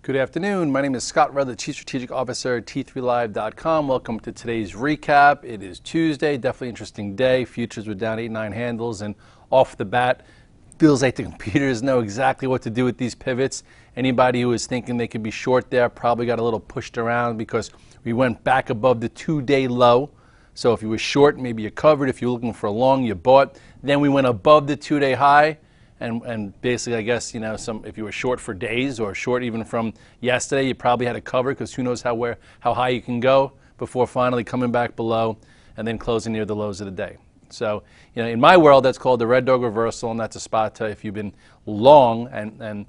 Good afternoon. My name is Scott Redler, Chief Strategic Officer at T3Live.com. Welcome to today's recap. It is Tuesday, definitely interesting day. Futures were down 8-9 handles, and off the bat, feels like the computers know exactly what to do with these pivots. Anybody who was thinking they could be short there probably got a little pushed around because we went back above the 2-day low. So if you were short, maybe you covered. If you're looking for a long, you bought. Then we went above the 2-day high. And basically, I guess, if you were short for days or short even from yesterday, you probably had a cover because who knows how high you can go before finally coming back below and then closing near the lows of the day. So, in my world, that's called the red dog reversal, and that's a spot to, if you've been long and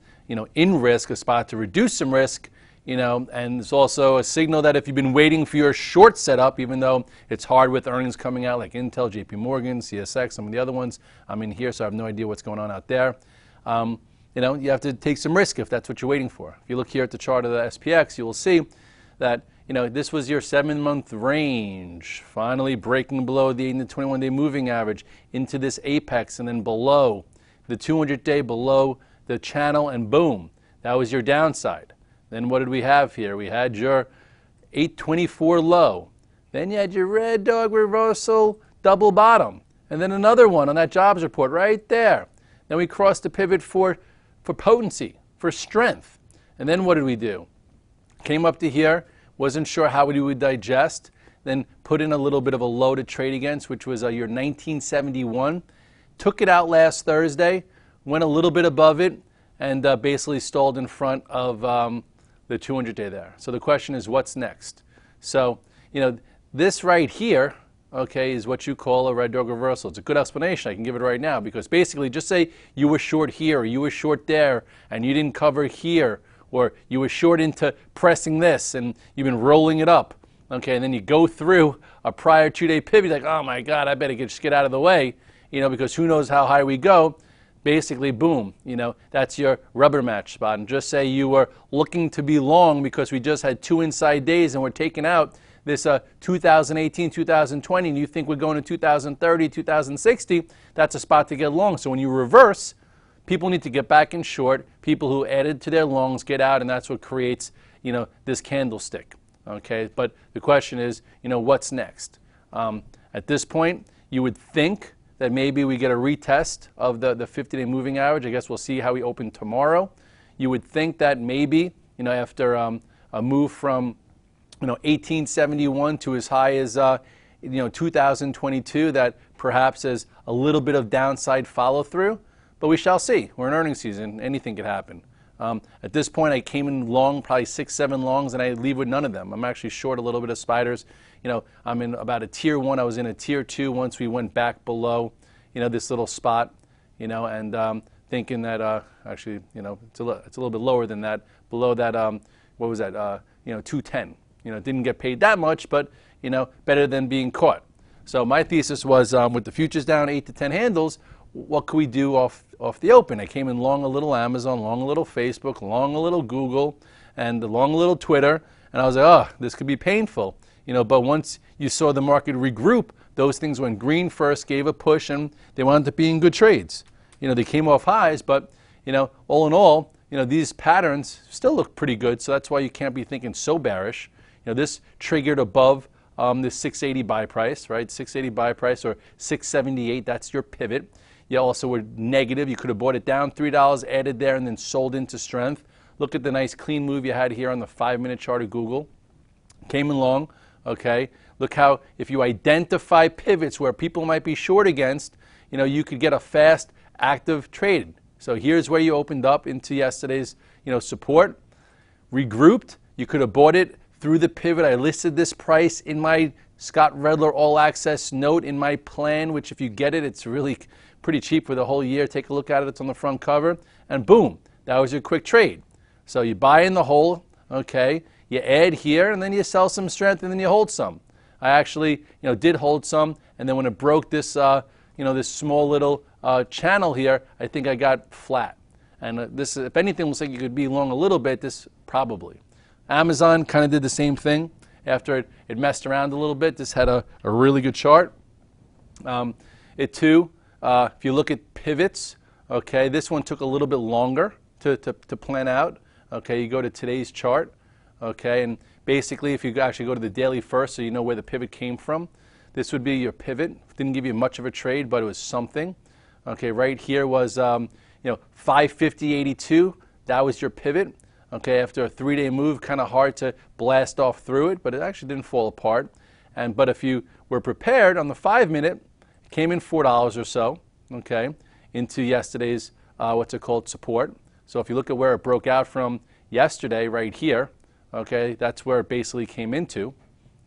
in risk, a spot to reduce some risk. And it's also a signal that if you've been waiting for your short setup, even though it's hard with earnings coming out like Intel, JP Morgan, CSX, some of the other ones, I'm in here, so I have no idea what's going on out there. You have to take some risk if that's what you're waiting for. If you look here at the chart of the SPX, you will see that this was your 7-month range, finally breaking below the 8 to 21-day moving average into this apex and then below the 200-day, below the channel, and boom, that was your downside. Then what did we have here? We had your 824 low. Then you had your red dog reversal double bottom. And then another one on that jobs report right there. Then we crossed the pivot for potency, for strength. And then what did we do? Came up to here, wasn't sure how we would digest, then put in a little bit of a low to trade against, which was your 1971. Took it out last Thursday, went a little bit above it, and basically stalled in front of the 200-day there. So the question is, what's next? So, this right here, okay, is what you call a red dog reversal. It's a good explanation. I can give it right now because basically just say you were short here or you were short there and you didn't cover here, or you were short into pressing this and you've been rolling it up, okay, and then you go through a prior 2-day pivot like, oh my God, I better just get out of the way, because who knows how high we go. Basically, boom, that's your rubber match spot. And just say you were looking to be long because we just had 2 inside days and we're taking out this 2018, 2020, and you think we're going to 2030, 2060, that's a spot to get long. So when you reverse, people need to get back in short. People who added to their longs get out, and that's what creates, this candlestick. Okay, but the question is, what's next? At this point, you would think that maybe we get a retest of the 50-day moving average. I guess we'll see how we open tomorrow. You would think that maybe, after a move from, 1871 to as high as, 2022, that perhaps there's a little bit of downside follow through. But we shall see. We're in earnings season. Anything could happen. At this point, I came in long, probably 6-7 longs, and I leave with none of them. I'm actually short a little bit of spiders. I'm in about a tier 1. I was in a tier 2 once we went back below, this little spot, and thinking that actually, it's a little bit lower than that, below that, what was that, 210. Didn't get paid that much, but, better than being caught. So my thesis was with the futures down 8 to 10 handles, what could we do off the open? I came in long a little Amazon, long a little Facebook, long a little Google, and long a little Twitter, and I was like, oh, this could be painful. But once you saw the market regroup, those things went green first, gave a push, and they wound up being good trades. They came off highs, but, all in all, these patterns still look pretty good, so that's why you can't be thinking so bearish. This triggered above this 680 buy price, right? 680 buy price or 678, that's your pivot. You also were negative. You could have bought it down $3, added there, and then sold into strength. Look at the nice clean move you had here on the 5-minute chart of Google. Came in long, okay? Look how, if you identify pivots where people might be short against, you could get a fast, active trade. So here's where you opened up into yesterday's, support. Regrouped. You could have bought it through the pivot. I listed this price in my Scott Redler All Access note in my plan, which if you get it, it's really pretty cheap for the whole year. Take a look at it. It's on the front cover. And boom, that was your quick trade. So you buy in the whole, okay, you add here, and then you sell some strength, and then you hold some. I actually, did hold some, and then when it broke this, this small little channel here, I think I got flat. And this, if anything, looks like you could be long a little bit. This probably. Amazon kind of did the same thing. After it messed around a little bit, this had a really good chart. It too, if you look at pivots, okay, this one took a little bit longer to plan out. okay, you go to today's chart, okay, and basically if you actually go to the daily first so you know where the pivot came from, this would be your pivot. Didn't give you much of a trade, but it was something. Okay, right here was 550.82. That was your pivot. Okay, after a 3-day move, kind of hard to blast off through it, but it actually didn't fall apart. But if you were prepared on the 5-minute, it came in $4 or so, okay, into yesterday's what's it called, support. So if you look at where it broke out from yesterday, right here, okay, that's where it basically came into.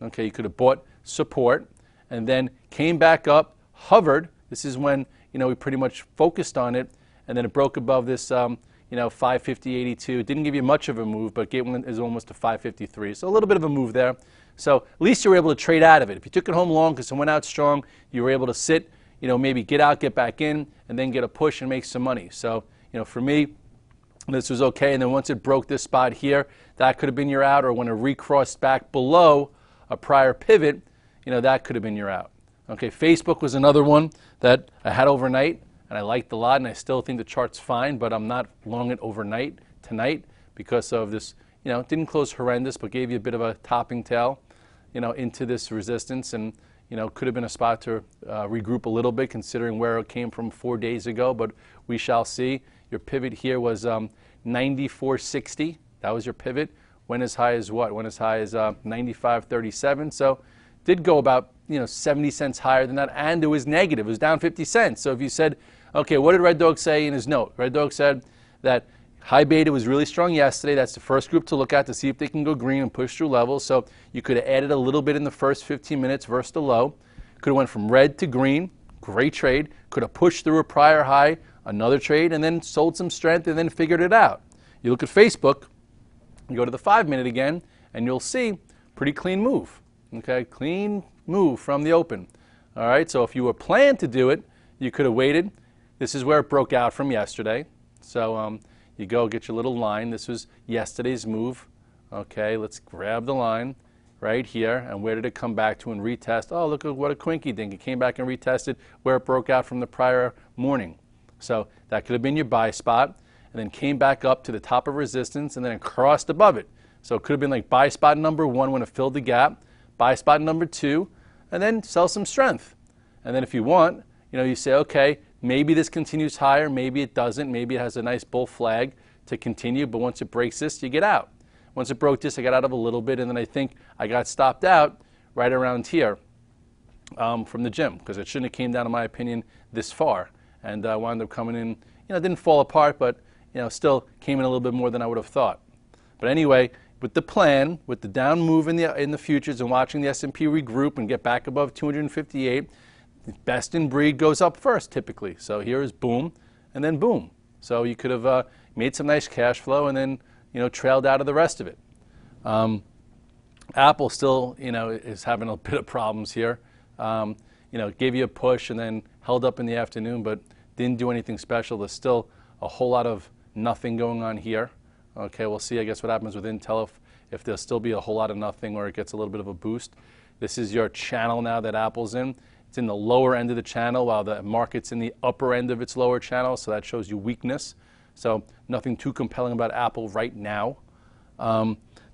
Okay, you could have bought support and then came back up, hovered. This is when we pretty much focused on it, and then it broke above this 550.82. It didn't give you much of a move, but gave one is almost to 553. So a little bit of a move there. So at least you were able to trade out of it. If you took it home long because it went out strong, you were able to sit, maybe get out, get back in, and then get a push and make some money. So for me, this was okay. And then once it broke this spot here, that could have been your out, or when it recrossed back below a prior pivot, that could have been your out. Okay, Facebook was another one that I had overnight, and I liked a lot, and I still think the chart's fine, but I'm not long it overnight tonight because of this, it didn't close horrendous, but gave you a bit of a topping tail, into this resistance, and, could have been a spot to regroup a little bit considering where it came from 4 days ago, but we shall see. Your pivot here was 94.60. That was your pivot. Went as high as what? Went as high as 95.37. So did go about 70 cents higher than that, and it was negative. It was down 50 cents. So if you said, okay, what did Red Dog say in his note? Red Dog said that high beta was really strong yesterday. That's the first group to look at to see if they can go green and push through levels. So you could have added a little bit in the first 15 minutes versus the low. Could have went from red to green. Great trade. Could have pushed through a prior high, another trade, and then sold some strength and then figured it out. You look at Facebook, you go to the 5-minute again, and you'll see pretty clean move. Okay, clean move from the open. All right, so if you were planning to do it, you could have waited. This is where it broke out from yesterday. So you go get your little line. This was yesterday's move. Okay, let's grab the line right here. And where did it come back to and retest? Oh, look at what a quinky dink. It came back and retested where it broke out from the prior morning. So that could have been your buy spot, and then came back up to the top of resistance, and then it crossed above it. So it could have been like buy spot number 1 when it filled the gap, buy spot number 2, and then sell some strength. And then if you want, you say, okay, maybe this continues higher, maybe it doesn't, maybe it has a nice bull flag to continue, but once it breaks this, you get out. Once it broke this, I got out of a little bit, and then I think I got stopped out right around here from the gym, because it shouldn't have came down, in my opinion, this far. And wound up coming in, it didn't fall apart, but still came in a little bit more than I would have thought. But anyway, with the plan, with the down move in the futures and watching the S&P regroup and get back above 258, the best in breed goes up first typically. So here is boom, and then boom. So you could have made some nice cash flow and then trailed out of the rest of it. Apple still is having a bit of problems here. Gave you a push and then held up in the afternoon, but didn't do anything special. There's still a whole lot of nothing going on here. Okay, we'll see, I guess, what happens with Intel if there'll still be a whole lot of nothing or it gets a little bit of a boost. This is your channel now that Apple's in. It's in the lower end of the channel while the market's in the upper end of its lower channel, so that shows you weakness. So nothing too compelling about Apple right now.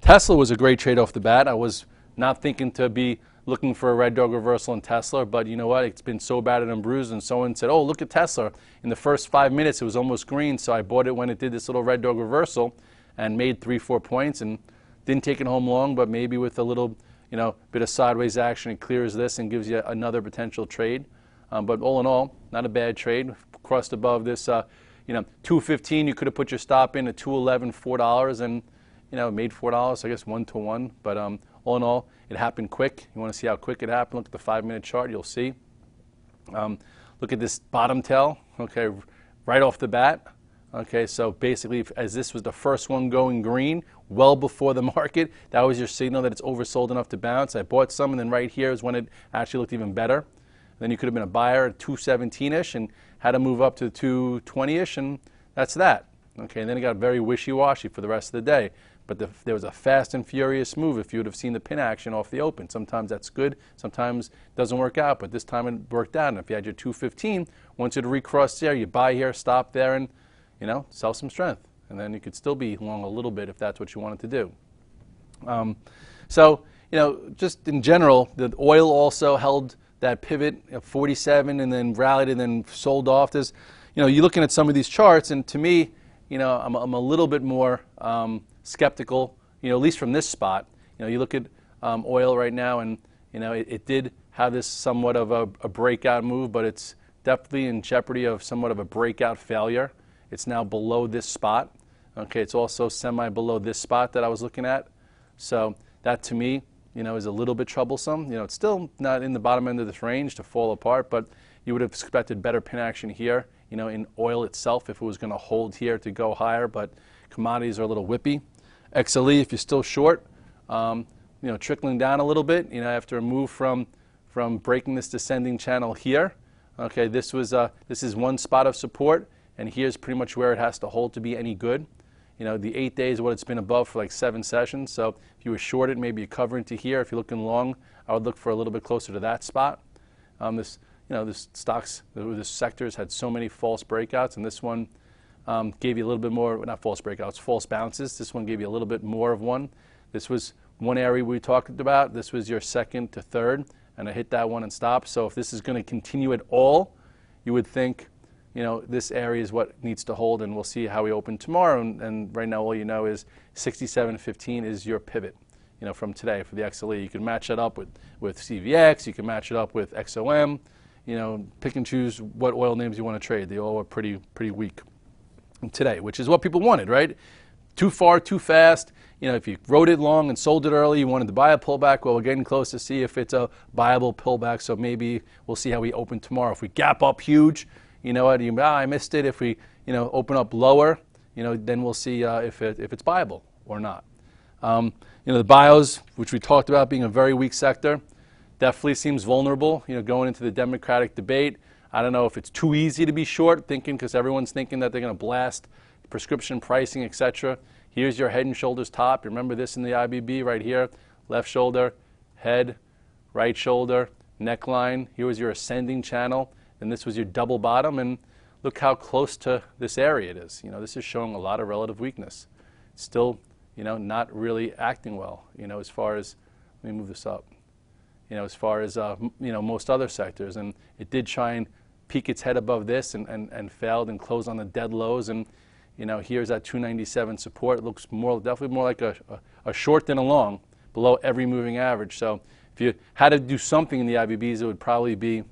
Tesla was a great trade off the bat. I was not thinking to be looking for a Red Dog reversal in Tesla, but you know what? It's been so battered and bruised, and someone said, oh, look at Tesla. In the first 5 minutes, it was almost green, so I bought it when it did this little Red Dog reversal and made 3-4 points and didn't take it home long, but maybe with a little bit of sideways action, it clears this and gives you another potential trade. But all in all, not a bad trade. Crossed above this, 215, you could have put your stop in at 211, $4, and made $4, I guess 1-to-1. But all in all, it happened quick. You want to see how quick it happened? Look at the 5-minute chart. You'll see. Look at this bottom tail. Okay, right off the bat. Okay, so basically, as this was the first one going green, well before the market, that was your signal that it's oversold enough to bounce. I bought some, and then right here is when it actually looked even better. Then you could have been a buyer at 217-ish and had to move up to 220-ish, and that's that. Okay, and then it got very wishy-washy for the rest of the day. But there was a fast and furious move if you would have seen the pin action off the open. Sometimes that's good, sometimes it doesn't work out, but this time it worked out. And if you had your 215, once it recrossed there, you buy here, stop there, and sell some strength. and then you could still be long a little bit if that's what you wanted to do. So, just in general, the oil also held that pivot at 47 and then rallied and then sold off. There's, you're looking at some of these charts, and to me, I'm a little bit more skeptical, at least from this spot. You look at oil right now, and it did have this somewhat of a breakout move, but it's definitely in jeopardy of somewhat of a breakout failure. It's now below this spot. Okay, it's also semi below this spot that I was looking at. So that to me, is a little bit troublesome. It's still not in the bottom end of this range to fall apart, but you would have expected better pin action here, in oil itself if it was going to hold here to go higher, but commodities are a little whippy. XLE, if you're still short, trickling down a little bit, after a move from breaking this descending channel here. Okay, this is one spot of support, and here's pretty much where it has to hold to be any good. The 8 days is what it's been above for like 7 sessions. So if you were shorted, maybe you cover into here. If you're looking long, I would look for a little bit closer to that spot. This sector has had so many false breakouts, and this one gave you a little bit more, not false breakouts, false bounces. This one gave you a little bit more of one. This was one area we talked about. This was your second to third, and I hit that one and stopped. So if this is going to continue at all, you would think, this area is what needs to hold, and we'll see how we open tomorrow. And right now, all you know is 67.15 is your pivot, from today for the XLE. You can match that up with CVX. You can match it up with XOM. Pick and choose what oil names you want to trade. They all are pretty weak today, which is what people wanted, right? Too far, too fast. If you rode it long and sold it early, you wanted to buy a pullback. Well, we're getting close to see if it's a viable pullback. So maybe we'll see how we open tomorrow. If we gap up huge, I missed it. If we, open up lower, then we'll see if it's viable or not. The bios, which we talked about being a very weak sector, definitely seems vulnerable. Going into the Democratic debate, I don't know if it's too easy to be short, because everyone's thinking that they're going to blast prescription pricing, etc. Here's your head and shoulders top. Remember this in the IBB right here, left shoulder, head, right shoulder, neckline. Here was your ascending channel. And this was your double bottom, and look how close to this area it is. This is showing a lot of relative weakness. Still, not really acting well, as far as, let me move this up, as far as, most other sectors. And it did try and peek its head above this and failed and closed on the dead lows. And, here's that 297 support. It looks definitely more like a short than a long, below every moving average. So if you had to do something in the IBBs, it would probably be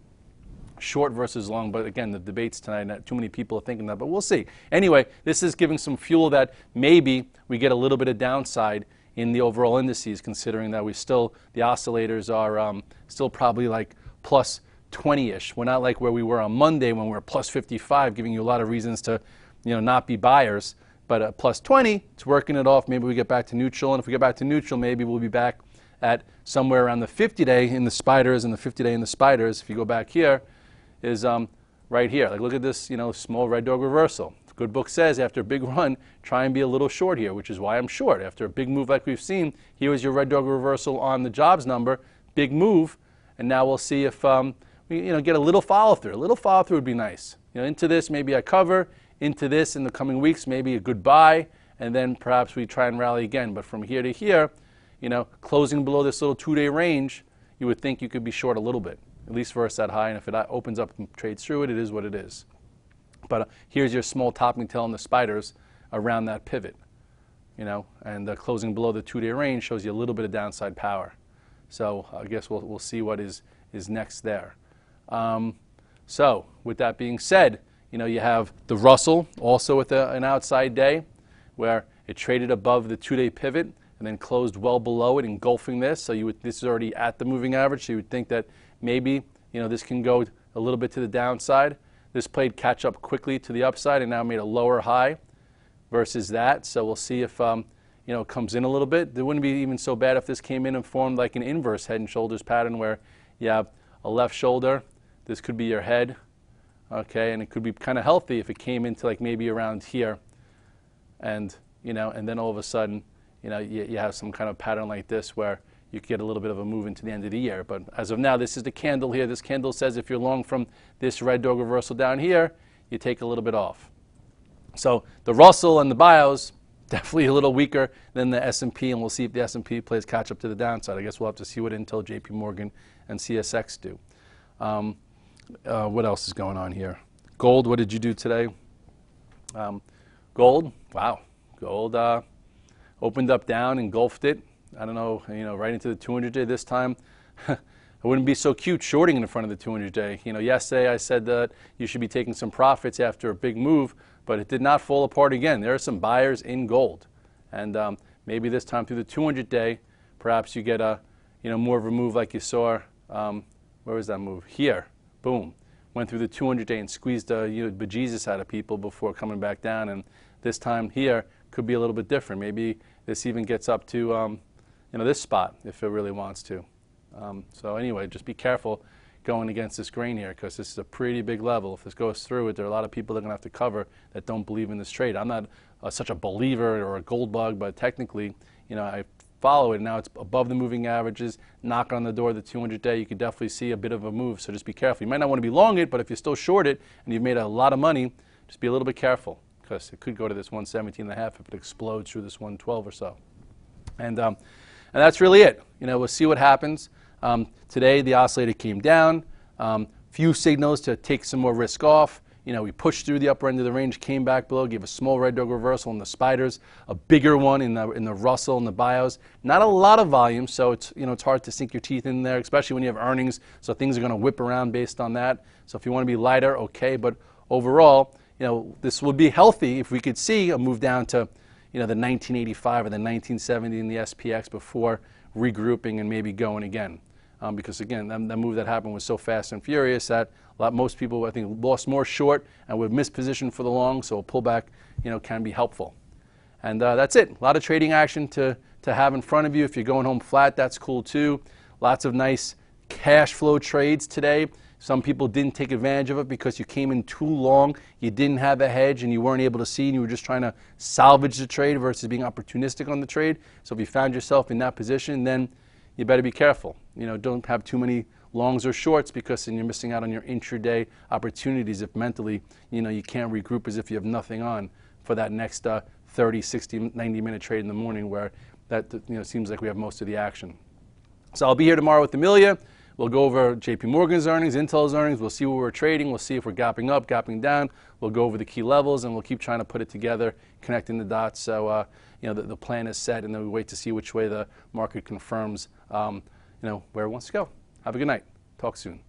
short versus long, but again, the debates tonight, not too many people are thinking that, but we'll see. Anyway, this is giving some fuel that maybe we get a little bit of downside in the overall indices, considering that the oscillators are still probably like plus 20-ish. We're not like where we were on Monday when we were plus 55, giving you a lot of reasons to, not be buyers. But at plus 20, it's working it off. Maybe we get back to neutral, and if we get back to neutral, maybe we'll be back at somewhere around the 50-day in the spiders and the 50-day in the spiders. If you go back here, is right here. Like, look at this, small red dog reversal. The good book says after a big run, try and be a little short here, which is why I'm short. After a big move like we've seen, here was your red dog reversal on the jobs number, big move, and now we'll see if we get a little follow through. A little follow through would be nice. Into this, maybe I cover. Into this in the coming weeks, maybe a good buy, and then perhaps we try and rally again. But from here to here, closing below this little 2-day range, you would think you could be short a little bit, at least versus that high, and if it opens up and trades through it, it is what it is. But here's your small topping tail in the spiders around that pivot, and closing below the 2-day range shows you a little bit of downside power. So I guess we'll see what is next there. So with that being said, you have the Russell also with an outside day where it traded above the 2-day pivot and then closed well below it, engulfing this. So this is already at the moving average, so you would think that maybe this can go a little bit to the downside. This played catch up quickly to the upside and now made a lower high versus that. So we'll see if it comes in a little bit. It wouldn't be even so bad if this came in and formed like an inverse head and shoulders pattern where you have a left shoulder. This could be your head, okay, and it could be kind of healthy if it came into like maybe around here, and and then all of a sudden, you have some kind of pattern like this where you get a little bit of a move into the end of the year. But as of now, this is the candle here. This candle says if you're long from this red dog reversal down here, you take a little bit off. So the Russell and the bios definitely a little weaker than the S&P, and we'll see if the S&P plays catch up to the downside. I guess we'll have to see what Intel, JP Morgan, and CSX do. What else is going on here? Gold, what did you do today? Gold, wow. Gold opened up down, engulfed it. I don't know, right into the 200-day this time. I wouldn't be so cute shorting in front of the 200-day. Yesterday I said that you should be taking some profits after a big move, but it did not fall apart again. There are some buyers in gold. And maybe this time through the 200-day, perhaps you get a, more of a move like you saw. Where was that move? Here. Boom. Went through the 200-day and squeezed the bejesus out of people before coming back down. And this time here could be a little bit different. Maybe this even gets up to this spot if it really wants to. So anyway, just be careful going against this grain here, because this is a pretty big level. If this goes through it, there are a lot of people that are going to have to cover that don't believe in this trade. I'm not such a believer or a gold bug, but technically, I follow it. Now it's above the moving averages, knock on the door of the 200-day. You could definitely see a bit of a move, so just be careful. You might not want to be long it, but if you're still short it and you've made a lot of money, just be a little bit careful, because it could go to this 117.5 if it explodes through this 112 or so. And that's really it. We'll see what happens. Today the oscillator came down. Few signals to take some more risk off. We pushed through the upper end of the range, came back below, gave a small red dog reversal in the spiders, a bigger one in the Russell and the bios. Not a lot of volume, so it's it's hard to sink your teeth in there, especially when you have earnings. So things are going to whip around based on that. So if you want to be lighter, okay. But overall, this would be healthy if we could see a move down to the 1985 or the 1970 in the SPX before regrouping and maybe going again. Because again, that move that happened was so fast and furious that most people, I think, lost more short and were mispositioned for the long. So a pullback, can be helpful. And that's it. A lot of trading action to have in front of you. If you're going home flat, that's cool too. Lots of nice cash flow trades today. Some people didn't take advantage of it because you came in too long, you didn't have a hedge, and you weren't able to see, and you were just trying to salvage the trade versus being opportunistic on the trade. So if you found yourself in that position, then you better be careful. Don't have too many longs or shorts, because then you're missing out on your intraday opportunities if mentally, you can't regroup as if you have nothing on for that next 30, 60, 90-minute trade in the morning where that seems like we have most of the action. So I'll be here tomorrow with Amelia. We'll go over JP Morgan's earnings, Intel's earnings. We'll see what we're trading. We'll see if we're gapping up, gapping down. We'll go over the key levels, and we'll keep trying to put it together, connecting the dots. So the plan is set, and then we wait to see which way the market confirms where it wants to go. Have a good night. Talk soon.